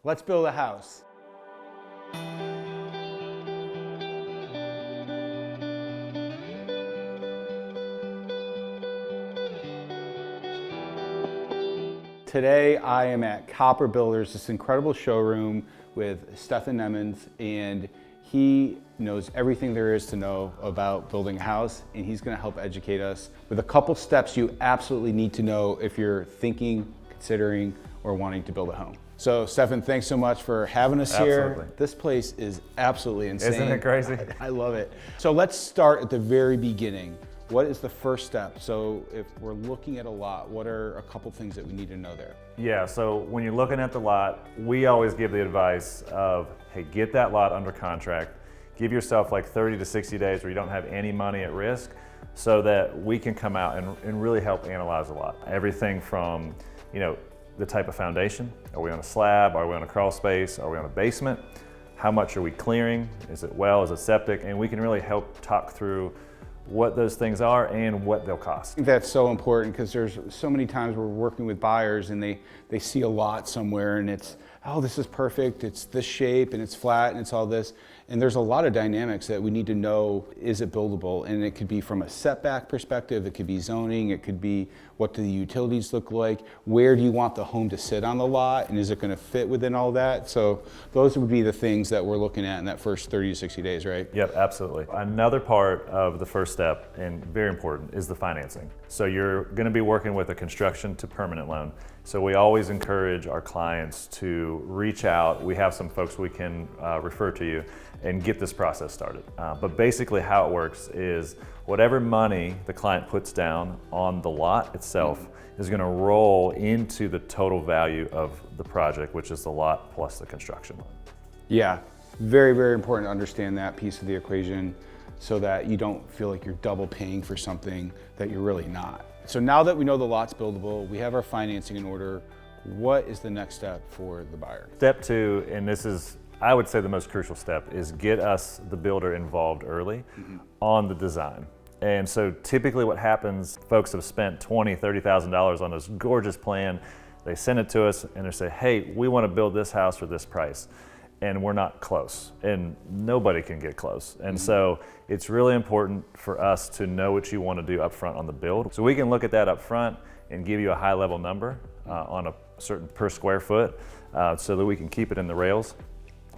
Let's build a house. Today I am at Copper Builders, this incredible showroom with Stefan, and he knows everything there is to know about building a house, and he's going to help educate us with a couple steps you absolutely need to know if you're thinking, considering, or wanting to build a home. So Stefan, thanks so much for having us here. This place is absolutely insane. Isn't it crazy? I love it. So let's start at the very beginning. What is the first step? So if we're looking at a lot, what are a couple things that we need to know there? Yeah, so when you're looking at the lot, we always give the advice of, hey, get that lot under contract. Give yourself like 30 to 60 days where you don't have any money at risk so that we can come out and really help analyze the lot. Everything from, the type of foundation. Are we on a slab? Are we on a crawl space? Are we on a basement? How much are we clearing? Is it well? Is it septic? And we can really help talk through what those things are and what they'll cost. I think that's so important because there's so many times we're working with buyers and they see a lot somewhere and it's, oh, this is perfect, it's this shape and it's flat and it's all this. And there's a lot of dynamics that we need to know, is it buildable? And it could be from a setback perspective, it could be zoning, it could be what do the utilities look like, where do you want the home to sit on the lot, and is it gonna fit within all that? So those would be the things that we're looking at in that first 30 to 60 days, right? Yep, absolutely. Another part of the first step, and very important, is the financing. So you're gonna be working with a construction to permanent loan. So we always encourage our clients to reach out. We have some folks we can refer to you and get this process started. But basically how it works is whatever money the client puts down on the lot itself is gonna roll into the total value of the project, which is the lot plus the construction loan. Yeah, very, very important to understand that piece of the equation so that you don't feel like you're double paying for something that you're really not. So now that we know the lot's buildable, we have our financing in order, what is the next step for the buyer? Step two, and this is, I would say the most crucial step, is get us, the builder, involved early on the design. And so typically what happens, folks have spent $20,000, $30,000 on this gorgeous plan, they send it to us and they say, hey, we want to build this house for this price. And we're not close, and nobody can get close. And so it's really important for us to know what you want to do up front on the build. So we can look at that up front and give you a high level number on a certain per square foot so that we can keep it in the rails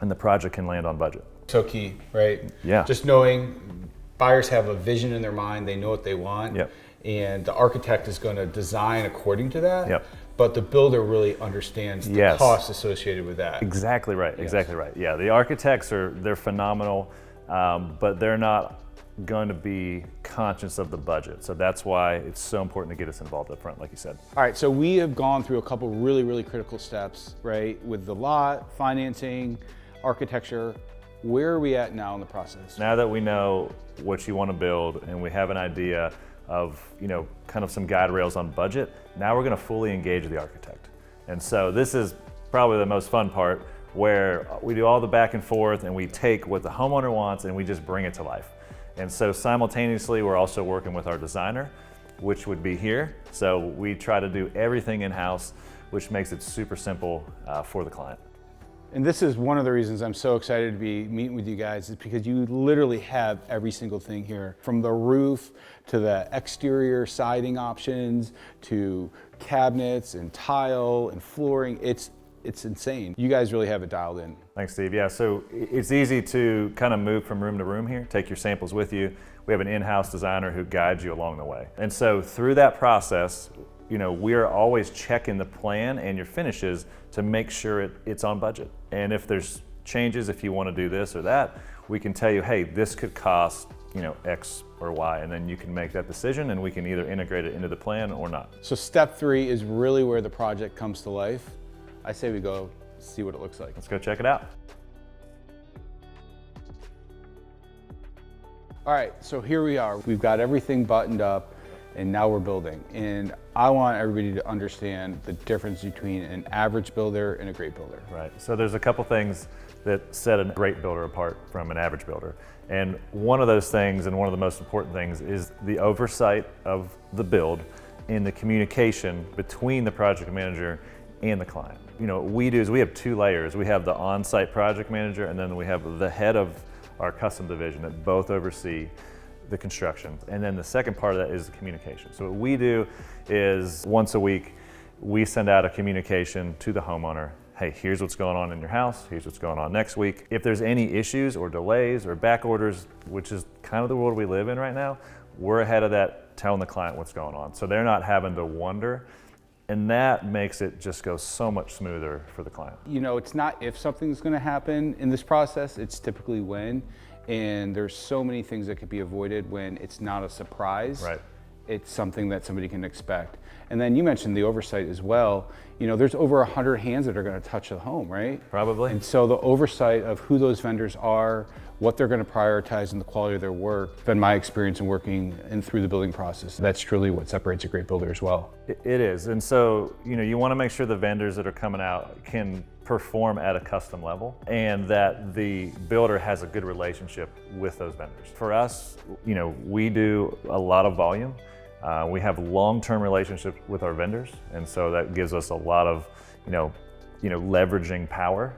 and the project can land on budget. So key, right? Yeah. Just knowing buyers have a vision in their mind, they know what they want, and the architect is going to design according to that. But the builder really understands the costs associated with that. Exactly right, exactly right. Yeah, the architects they're phenomenal, but they're not going to be conscious of the budget. So that's why it's so important to get us involved up front, like you said. All right, so we have gone through a couple really, really critical steps, right? With the lot, financing, architecture. Where are we at now in the process? Now that we know what you want to build and we have an idea of, kind of some guide rails on budget, now we're going to fully engage the architect. And so this is probably the most fun part, where we do all the back and forth and we take what the homeowner wants and we just bring it to life. And so simultaneously, we're also working with our designer, which would be here. So we try to do everything in-house, which makes it super simple for the client. And this is one of the reasons I'm so excited to be meeting with you guys, is because you literally have every single thing here, from the roof to the exterior siding options to cabinets and tile and flooring. It's insane. You guys really have it dialed in. Thanks, Steve. Yeah, so it's easy to kind of move from room to room here, take your samples with you. We have an in-house designer who guides you along the way. And so through that process, we are always checking the plan and your finishes to make sure it's on budget. And if there's changes, if you want to do this or that, we can tell you, hey, this could cost, X or Y, and then you can make that decision and we can either integrate it into the plan or not. So step 3 is really where the project comes to life. I say we go see what it looks like. Let's go check it out. All right, so here we are. We've got everything buttoned up and now we're building. And I want everybody to understand the difference between an average builder and a great builder. Right, so there's a couple things that set a great builder apart from an average builder. And one of those things, and one of the most important things, is the oversight of the build and the communication between the project manager and the client. You know, what we do is we have 2 layers. We have the on-site project manager, and then we have the head of our custom division that both oversee the construction. And then the second part of that is the communication. So what we do is once a week, we send out a communication to the homeowner. Hey, here's what's going on in your house. Here's what's going on next week. If there's any issues or delays or back orders, which is kind of the world we live in right now, we're ahead of that, telling the client what's going on. So they're not having to wonder. And that makes it just go so much smoother for the client. You know, it's not if something's going to happen in this process, it's typically when. And there's so many things that could be avoided when it's not a surprise. Right. It's something that somebody can expect. And then you mentioned the oversight as well. You know, there's over 100 hands that are going to touch the home, right? Probably. And so the oversight of who those vendors are, what they're going to prioritize, and the quality of their work, been my experience in working in through the building process. That's truly what separates a great builder as well. It is. And so, you know, you want to make sure the vendors that are coming out can perform at a custom level and that the builder has a good relationship with those vendors. For us, you know, we do a lot of volume. We have long-term relationships with our vendors, and so that gives us a lot of, leveraging power,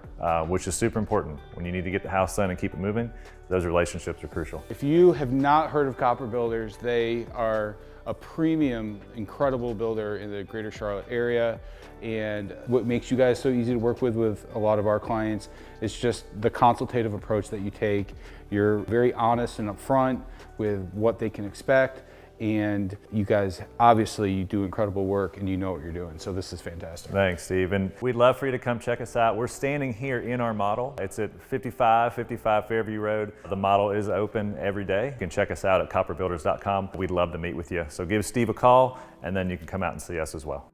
which is super important. When you need to get the house done and keep it moving, those relationships are crucial. If you have not heard of Copper Builders, they are a premium, incredible builder in the greater Charlotte area. And what makes you guys so easy to work with a lot of our clients is just the consultative approach that you take. You're very honest and upfront with what they can expect. And you guys, obviously, you do incredible work and you know what you're doing. So this is fantastic. Thanks, Steve. And we'd love for you to come check us out. We're standing here in our model. It's at 5555 Fairview Road. The model is open every day. You can check us out at copperbuilders.com. We'd love to meet with you. So give Steve a call and then you can come out and see us as well.